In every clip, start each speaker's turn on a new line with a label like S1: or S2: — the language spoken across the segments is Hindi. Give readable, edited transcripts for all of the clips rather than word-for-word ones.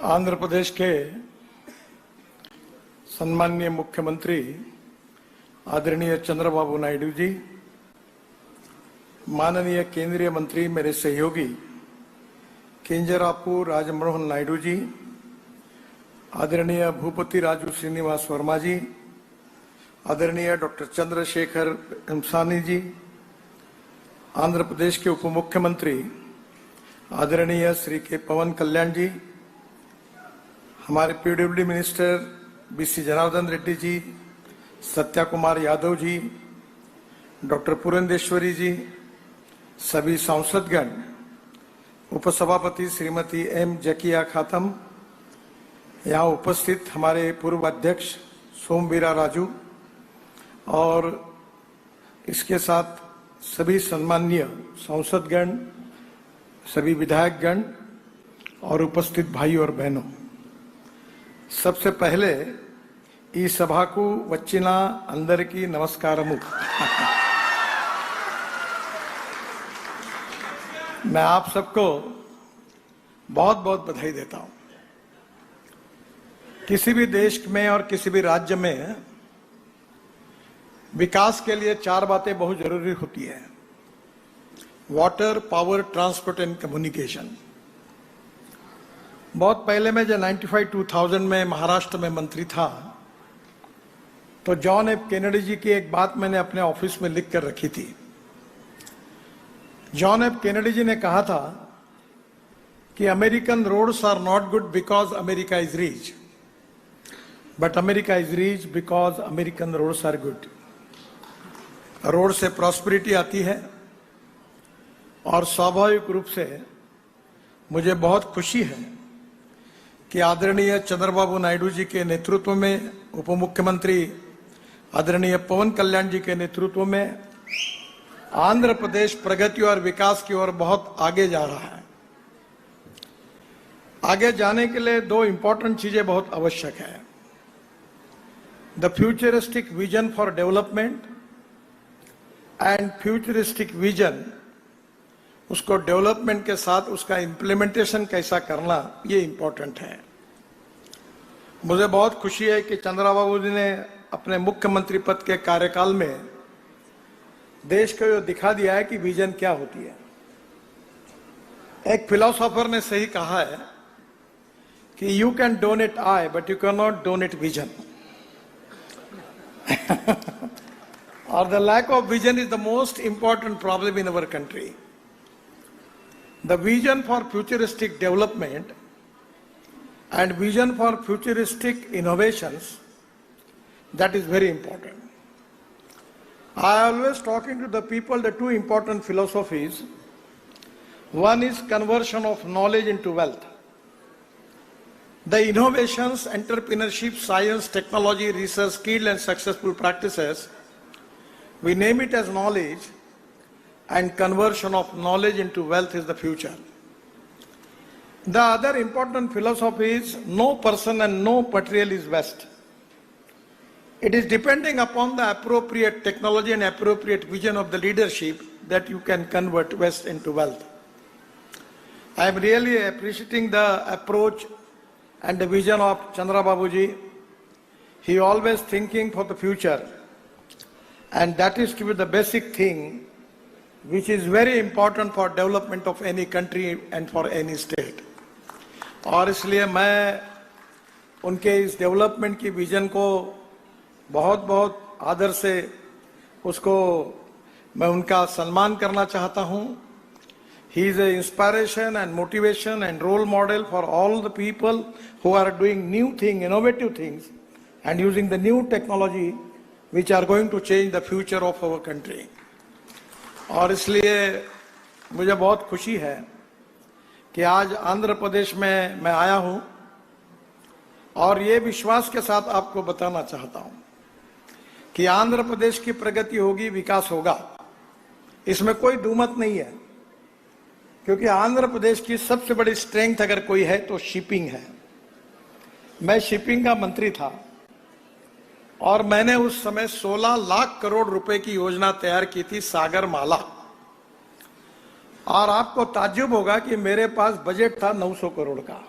S1: आंध्र प्रदेश के सम्माननीय मुख्यमंत्री आदरणीय चंद्रबाबू नायडू जी, माननीय केंद्रीय मंत्री मेरे सहयोगी किंजरापू राजमोहन नायडू जी, आदरणीय भूपति राजू श्रीनिवास वर्मा जी, आदरणीय डॉक्टर चंद्रशेखर एमसानी जी, आंध्र प्रदेश के उप मुख्यमंत्री आदरणीय श्री के पवन कल्याण जी, हमारे PWD minister BC Janardhan Reddy ji, Satya Kumar Yadav ji, doctor Purandeswari ji, सभी सांसदगण, उपसभापति श्रीमती एम जकिया खातम, यहाँ उपस्थित हमारे पूर्व अध्यक्ष सोमवीरा राजू और इसके साथ सभी सम्माननीय सांसदगण, सभी विधायकगण और उपस्थित भाई और बहनों, सबसे पहले ई सभा को वच्चिना अंदर की नमस्कारमु। मैं आप सबको बहुत बहुत बधाई देता हूं। किसी भी देश में और किसी भी राज्य में विकास के लिए चार बातें बहुत जरूरी होती है: water, power, transport and communication. बहुत पहले मैं जब 95-2000 में महाराष्ट्र में मंत्री था तो जॉन एफ कैनेडी जी की एक बात मैंने अपने ऑफिस में लिख कर रखी थी। जॉन एफ कैनेडी जी ने कहा था कि American roads are not good because America is rich, but America is rich because American roads are good. Road से प्रॉस्पेरिटी आती है और स्वाभाविक रूप से मुझे बहुत खुशी है कि आदरणीय चंद्रबाबू नायडू जी के नेतृत्व में, उप मुख्यमंत्री आदरणीय पवन कल्याण जी के नेतृत्व में आंध्र प्रदेश प्रगति और विकास की ओर बहुत आगे जा रहा है। आगे जाने के लिए दो इंपॉर्टेंट चीजें बहुत आवश्यक है: the futuristic vision for development and futuristic vision, उसको डेवलपमेंट के साथ उसका इंप्लीमेंटेशन कैसा करना, ये इंपॉर्टेंट है। मुझे बहुत खुशी है कि चंद्रबाबू जी ने अपने मुख्यमंत्री पद के कार्यकाल में देश को ये दिखा दिया है कि विजन क्या होती है। एक फिलोसोफर ने सही कहा है कि you can donate eye but you can not donate vision. और the lack of vision is the most important problem in our country. The vision for futuristic development and vision for futuristic innovations, that is very important. I always talking to the people the two important philosophies. One is conversion of knowledge into wealth. The innovations, entrepreneurship, science, technology, research, skilled and successful practices, we name it as knowledge, and conversion of knowledge into wealth is the future. The other important philosophy is no person and no material is waste. It is depending upon the appropriate technology and appropriate vision of the leadership that you can convert waste into wealth. I am really appreciating the approach and the vision of Chandrababu ji. He always thinking for the future, and that is to be the basic thing which is very important for development of any country and for any state. और इसलिए मैं उनके इस डेवलपमेंट की विजन को बहुत बहुत आदर से उसको मैं उनका सम्मान करना चाहता हूँ। He is an inspiration and motivation and role model for all the people who are doing new things, innovative things and using the new technology which are going to change the future of our country. और इसलिए मुझे बहुत खुशी है कि आज आंध्र प्रदेश में मैं आया हूं और ये विश्वास के साथ आपको बताना चाहता हूं कि आंध्र प्रदेश की प्रगति होगी, विकास होगा, इसमें कोई दुमत नहीं है। क्योंकि आंध्र प्रदेश की सबसे बड़ी स्ट्रेंथ अगर कोई है तो शिपिंग है। मैं शिपिंग का मंत्री था और मैंने उस समय 16 लाख करोड़ रुपए की योजना तैयार की थी, सागर माला। और आपको ताज्जुब होगा कि मेरे पास बजट था 900 करोड़ का।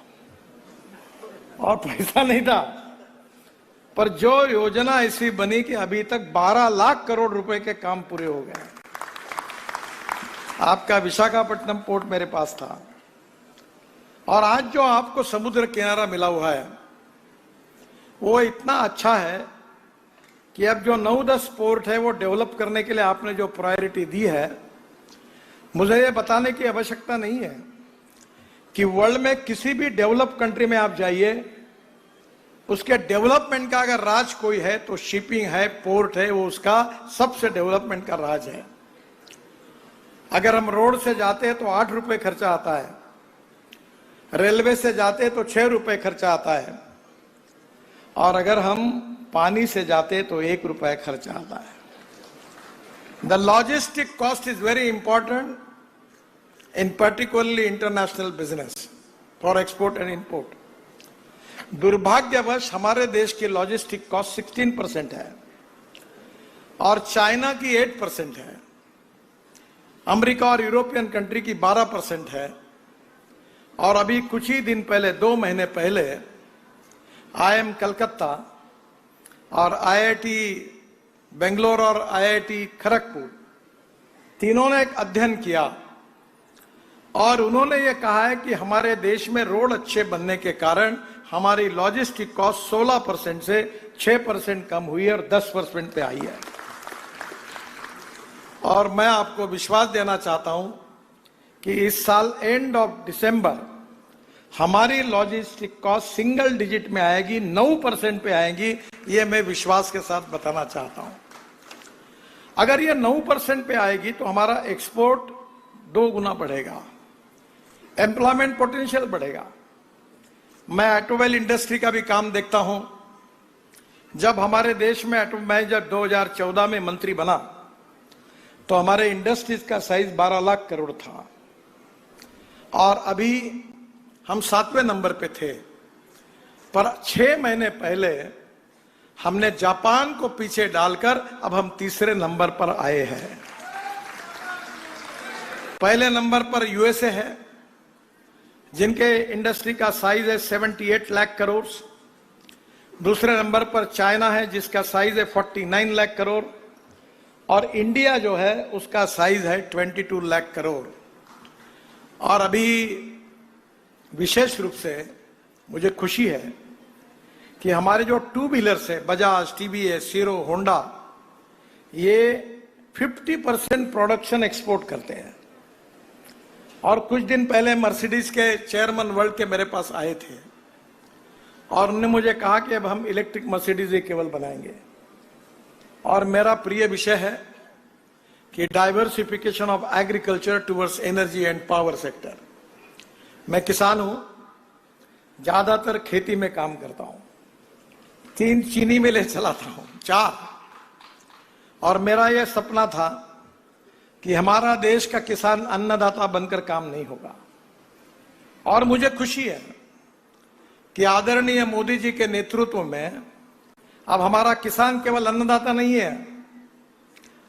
S1: और पैसा नहीं था, पर जो योजना ऐसी बनी कि अभी तक 12 लाख करोड़ रुपए के काम पूरे हो गए। आपका विशाखापट्टनम पोर्ट मेरे पास था, और आज जो आपको समुद्र किनारा मिला हुआ है वो इतना अच्छा है कि अब जो 9-10 पोर्ट है वो डेवलप करने के लिए आपने जो प्रायोरिटी दी है, मुझे ये बताने की आवश्यकता नहीं है कि वर्ल्ड में किसी भी डेवलप कंट्री में आप जाइए, उसके डेवलपमेंट का अगर राज कोई है तो शिपिंग है, पोर्ट है, वो उसका सबसे डेवलपमेंट का राज है। अगर हम रोड से जाते हैं तो 8 रुपए खर्चा आता है, रेलवे से जाते हैं तो 6 रुपए खर्चा आता है, और अगर हम पानी से जाते तो 1 रुपए खर्चा आता है। The logistic cost is very important in particularly international business for export and import. दुर्भाग्यवश हमारे देश की लॉजिस्टिक कॉस्ट 16% है और चाइना की 8% है, अमेरिका और यूरोपियन कंट्री की 12% है, और अभी कुछ ही दिन पहले, 2 महीने पहले, IIM कलकत्ता और IIT बेंगलोर और IIT खड़गपुर तीनों ने एक अध्ययन किया और उन्होंने ये कहा है कि हमारे देश में रोड अच्छे बनने के कारण हमारी लॉजिस्टिक कॉस्ट 16% से 6% कम हुई है और 10% पे आई है। और मैं आपको विश्वास देना चाहता हूं कि इस साल एंड ऑफ दिसंबर हमारी लॉजिस्टिक कॉस्ट सिंगल डिजिट में आएगी, 9% पे आएगी, ये मैं विश्वास के साथ बताना चाहता हूं। अगर ये 9% पे आएगी तो हमारा एक्सपोर्ट 2 गुना बढ़ेगा, एम्प्लॉयमेंट पोटेंशियल बढ़ेगा। मैं ऑटोमोबाइल इंडस्ट्री का भी काम देखता हूं। जब हमारे देश में मैं जब 2014 में मंत्री बना तो हमारे इंडस्ट्रीज का साइज 12 लाख करोड़ था, और अभी हम 7वें नंबर पे थे, पर 6 महीने पहले हमने जापान को पीछे डालकर अब हम 3रे नंबर पर आए हैं। पहले नंबर पर यूएसए है, जिनके इंडस्ट्री का साइज है 78 लाख करोड़। दूसरे नंबर पर चाइना है, जिसका साइज है 49 लाख करोड़, और इंडिया जो है उसका साइज है 22 लाख करोड़। और अभी विशेष रूप से मुझे खुशी है कि हमारे जो 2 व्हीलर्स है, बजाज, टीवीएस, हीरो, होंडा, ये 50% प्रोडक्शन एक्सपोर्ट करते हैं। और कुछ दिन पहले मर्सिडीज के चेयरमैन वर्ल्ड के मेरे पास आए थे और उन्होंने मुझे कहा कि अब हम इलेक्ट्रिक मर्सिडीज ही केवल बनाएंगे। और मेरा प्रिय विषय है कि diversification of agriculture towards energy and power sector. मैं किसान हूं, ज्यादातर खेती में काम करता हूं, 3 चीनी मिलें चलाता हूं, 4, और मेरा यह सपना था कि हमारा देश का किसान अन्नदाता बनकर काम नहीं होगा। और मुझे खुशी है कि आदरणीय मोदी जी के नेतृत्व में अब हमारा किसान केवल अन्नदाता नहीं है,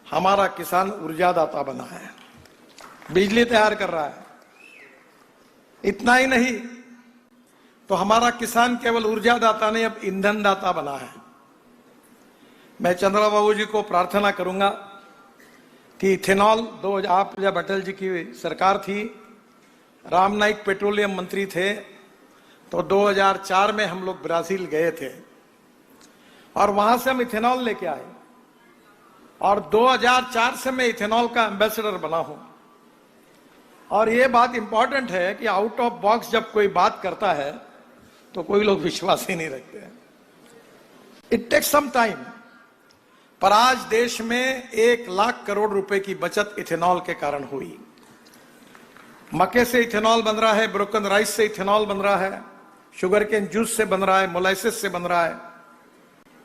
S1: हमारा किसान ऊर्जादाता बना है, बिजली तैयार कर रहा है। इतना ही नहीं तो हमारा किसान केवल ऊर्जादाता नहीं, अब ईंधन दाता बना है। मैं चंद्रबाबू जी को प्रार्थना करूंगा कि इथेनॉल, आप जब अटल जी की सरकार थी, राम नाईक पेट्रोलियम मंत्री थे, तो 2004 में हम लोग ब्राजील गए थे और वहां से हम इथेनॉल लेके आए, और 2004 से मैं इथेनॉल का एम्बेसडर बना हूं। और ये बात इंपॉर्टेंट है कि आउट ऑफ बॉक्स जब कोई बात करता है तो कोई लोग विश्वास ही नहीं रखते हैं। इट टेक्स सम टाइम, पर आज देश में 1 लाख करोड़ रुपए की बचत इथेनॉल के कारण हुई। मक्के से इथेनॉल बन रहा है, ब्रोकन राइस से इथेनॉल बन रहा है, शुगर केन जूस से बन रहा है, मोलाइसिस से बन रहा है,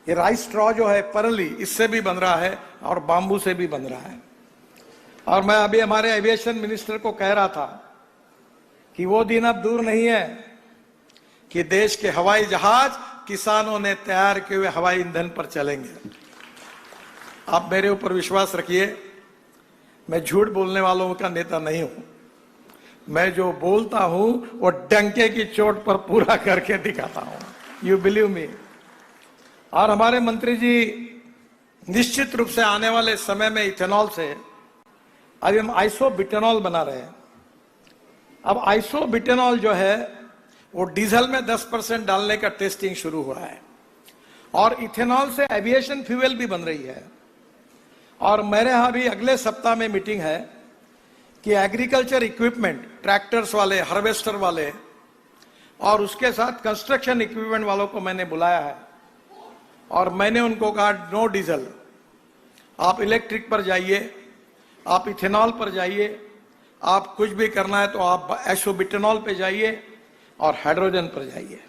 S1: ये राइस स्ट्रॉ जो है परली, इससे भी बन रहा है, और बांबू से भी बन रहा है। और मैं अभी हमारे एविएशन मिनिस्टर को कह रहा था कि वो दिन अब दूर नहीं है कि देश के हवाई जहाज किसानों ने तैयार किए हुए हवाई ईंधन पर चलेंगे। आप मेरे ऊपर विश्वास रखिए, मैं झूठ बोलने वालों का नेता नहीं हूं। मैं जो बोलता हूं वो डंके की चोट पर पूरा करके दिखाता हूं। You believe me. और हमारे मंत्री जी निश्चित रूप से आने वाले समय में इथेनॉल से अभी हम आइसोब्यूटेनॉल बना रहे हैं। अब आइसोब्यूटेनॉल जो है वो डीजल में 10% डालने का टेस्टिंग शुरू हुआ है और इथेनॉल से एविएशन फ्यूल भी बन रही है। और मेरे यहां भी अगले सप्ताह में मीटिंग है कि एग्रीकल्चर इक्विपमेंट, ट्रैक्टर्स वाले, हार्वेस्टर वाले और उसके साथ कंस्ट्रक्शन इक्विपमेंट वालों को मैंने बुलाया है और मैंने उनको कहा नो डीजल, आप इलेक्ट्रिक पर जाइए, आप इथेनॉल पर जाइए, आप कुछ भी करना है तो आप आइसोब्यूटेनॉल पे जाइए और हाइड्रोजन पर जाइए।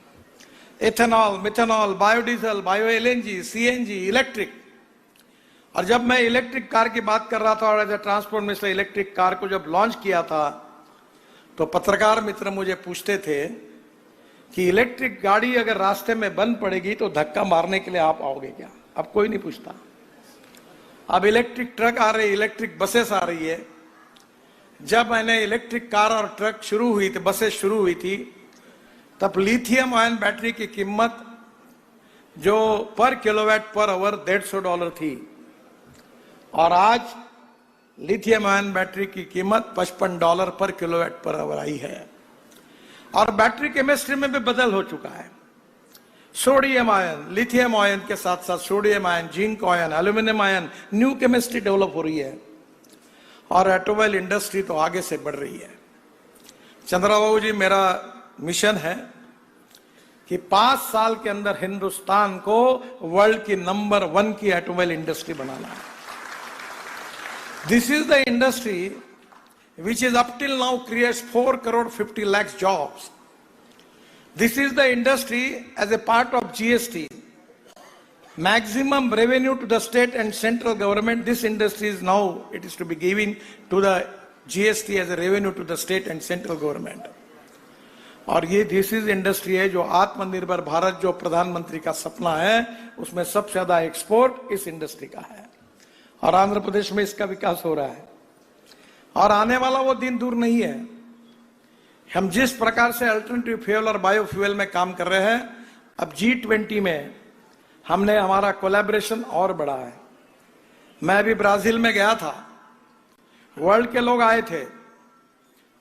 S1: Ethanol, methanol, biodiesel, bio LNG, CNG, electric. और जब मैं इलेक्ट्रिक कार की बात कर रहा था और as a transport minister electric car को जब लॉन्च किया था तो पत्रकार मित्र मुझे पूछते थे कि इलेक्ट्रिक गाड़ी अगर रास्ते में बंद पड़ेगी तो धक्का मारने के लिए आप आओगे क्या? अब कोई नहीं पूछता। अब इलेक्ट्रिक ट्रक आ रही, इलेक्ट्रिक बसेस आ रही है। जब मैंने इलेक्ट्रिक कार और ट्रक शुरू हुई थी, बसेस शुरू हुई थी, तब लिथियम आयन बैटरी की कीमत जो पर किलोवाट पर आवर $150 थी और आज लिथियम आयन बैटरी की कीमत $55 पर किलोवाट पर आवर आई है। और बैटरी केमिस्ट्री में भी बदल हो चुका है। सोडियम आयन, लिथियम आयन के साथ साथ sodium ion, zinc ion, aluminium ion, new chemistry develop हो रही है और ऑटोमोबाइल इंडस्ट्री तो आगे से बढ़ रही है। चंद्रबाबू जी, मेरा मिशन है कि 5 साल के अंदर हिंदुस्तान को वर्ल्ड की नंबर 1 की ऑटोमोबाइल इंडस्ट्री बनाना है। This is the industry which is up till now creates 4 crore 50 lakhs jobs. This is the industry as a part of GST. Maximum revenue to the state and central government. This industry is now, it is to be given to the GST as a revenue to the state and central government. और ये दिस इज इंडस्ट्री है जो आत्मनिर्भर भारत जो प्रधानमंत्री का सपना है उसमें सबसे ज्यादा एक्सपोर्ट इस इंडस्ट्री का है और आंध्र प्रदेश में इसका विकास हो रहा है और आने वाला वो दिन दूर नहीं है। हम जिस प्रकार से अल्टरनेटिव फ्यूल और बायोफ्यूल में काम कर रहे हैं, अब G20 में हमने हमारा कोलैबोरेशन और बढ़ा है। मैं अभी ब्राजील में गया था, वर्ल्ड के लोग आए थे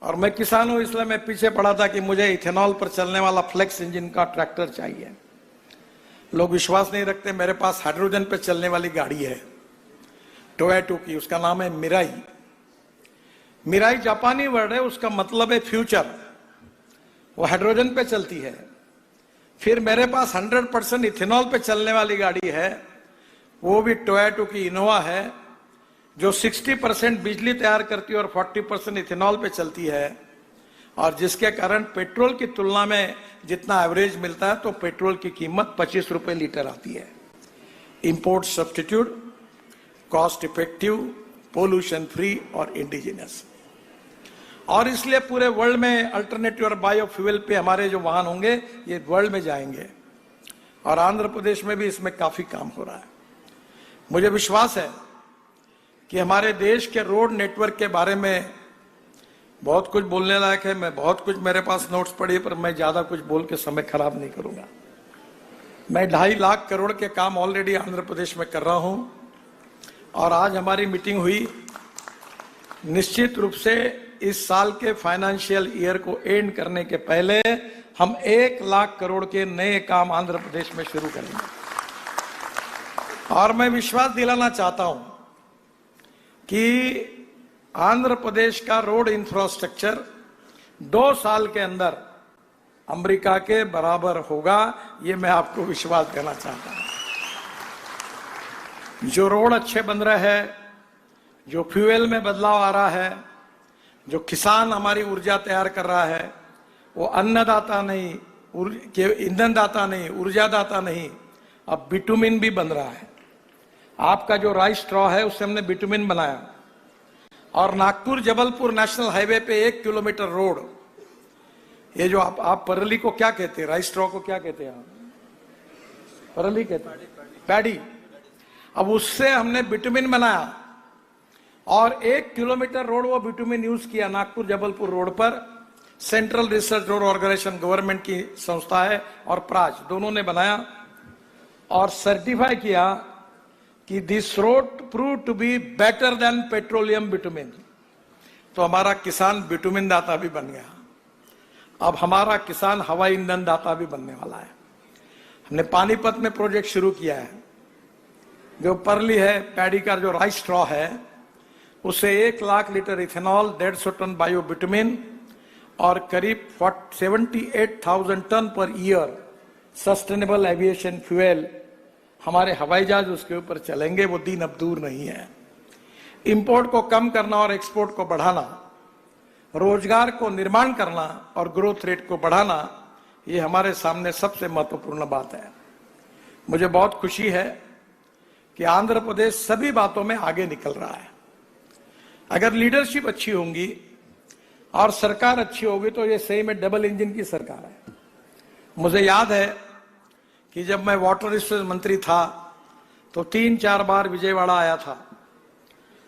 S1: और मैं किसान हूं इसलिए मैं पीछे पड़ा था कि मुझे इथेनॉल पर चलने वाला फ्लेक्स इंजन का ट्रैक्टर चाहिए। लोग विश्वास नहीं रखते, मेरे पास हाइड्रोजन पे चलने वाली गाड़ी है टोयोटा की, उसका नाम है मिराई। मिराई जापानी वर्ड है, उसका मतलब है फ्यूचर। वो हाइड्रोजन पे चलती है। फिर मेरे पास 100% इथेनॉल पे चलने वाली गाड़ी है, वो भी टोयोटा की इनोवा है जो 60% बिजली तैयार करती है और 40% इथेनॉल पे चलती है और जिसके कारण पेट्रोल की तुलना में जितना एवरेज मिलता है तो पेट्रोल की कीमत 25 रुपए लीटर आती है। Import substitute, cost effective, pollution free और इंडिजिनस। और इसलिए पूरे वर्ल्ड में अल्टरनेटिव और बायोफ्यूल पे हमारे जो वाहन होंगे ये वर्ल्ड में जाएंगे और आंध्र प्रदेश में भी इसमें काफी काम हो रहा है। मुझे विश्वास है कि हमारे देश के रोड नेटवर्क के बारे में बहुत कुछ बोलने लायक है। मैं बहुत कुछ मेरे पास नोट्स पड़ी पर मैं ज्यादा कुछ बोल के समय खराब नहीं करूंगा। मैं 2.5 लाख करोड़ के काम ऑलरेडी आंध्र प्रदेश में कर रहा हूं और आज हमारी मीटिंग हुई। निश्चित रूप से इस साल के फाइनेंशियल ईयर को एंड करने के पहले हम 1 लाख करोड़ के नए काम आंध्र प्रदेश में शुरू करेंगे और मैं विश्वास दिलाना चाहता हूं कि आंध्र प्रदेश का रोड इंफ्रास्ट्रक्चर 2 साल के अंदर अमेरिका के बराबर होगा, ये मैं आपको विश्वास देना चाहता हूं। जो रोड अच्छे बन रहे हैं, जो फ्यूल में बदलाव आ रहा है, जो किसान हमारी ऊर्जा तैयार कर रहा है, वो अन्नदाता नहीं, ईंधन दाता नहीं, ऊर्जा दाता नहीं, अब बिटुमिन भी बन रहा है। आपका जो राइस स्ट्रॉ है उससे हमने बिटुमिन बनाया और नागपुर जबलपुर नेशनल हाईवे पे 1 किलोमीटर रोड, ये जो आप परली को क्या कहते हैं, राइस स्ट्रॉ को क्या कहते हैं? परली कहते हैं, पैडी। अब उससे हमने बिटुमिन बनाया और 1 किलोमीटर रोड वो बिटुमिन यूज किया नागपुर जबलपुर रोड पर सेंट्रल रिसर्च और ऑर्गेनाइजेशन गवर्नमेंट की संस्था है, और प्राज दोनों ने बनाया और सर्टिफाई किया कि this road prove to be better than petroleum bitumen. तो हमारा किसान बिटुमिन दाता भी बन गया। अब हमारा किसान हवाई ईंधन दाता भी बनने वाला है। हमने पानीपत में प्रोजेक्ट शुरू किया है, जो परली है, पैडी का जो राइस स्ट्रॉ है, उसे 1 lakh litre ethanol, 150 ton bio bitumen और करीब 78,000 ton per year sustainable aviation fuel, हमारे हवाई जहाज उसके ऊपर चलेंगे। वो दिन अब दूर नहीं है। इंपोर्ट को कम करना और एक्सपोर्ट को बढ़ाना, रोजगार को निर्माण करना और ग्रोथ रेट को बढ़ाना, ये हमारे सामने सबसे महत्वपूर्ण बात है। मुझे बहुत खुशी है कि आंध्र प्रदेश सभी बातों में आगे निकल रहा है। अगर लीडरशिप अच्छी होंगी और सरकार अच्छी होगी तो ये सही में डबल इंजन की सरकार है। मुझे याद है कि जब मैं वाटर रिसोर्स मंत्री था तो 3-4 बार विजयवाड़ा आया था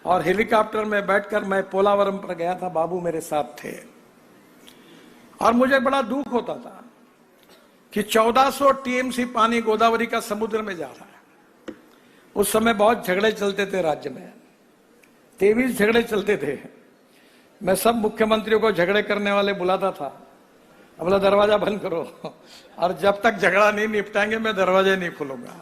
S1: और हेलीकॉप्टर में बैठकर मैं पोलावरम पर गया था। बाबू मेरे साथ थे और मुझे बड़ा दुख होता था कि 1400 टीएमसी पानी गोदावरी का समुद्र में जा रहा है। उस समय बहुत झगड़े चलते थे राज्य में, 23 झगड़े चलते थे। मैं सब मुख्यमंत्रियों को झगड़े करने वाले बुलाता था, बोला दरवाजा बंद करो, और जब तक झगड़ा नहीं निपटाएंगे मैं दरवाजा नहीं खोलूंगा।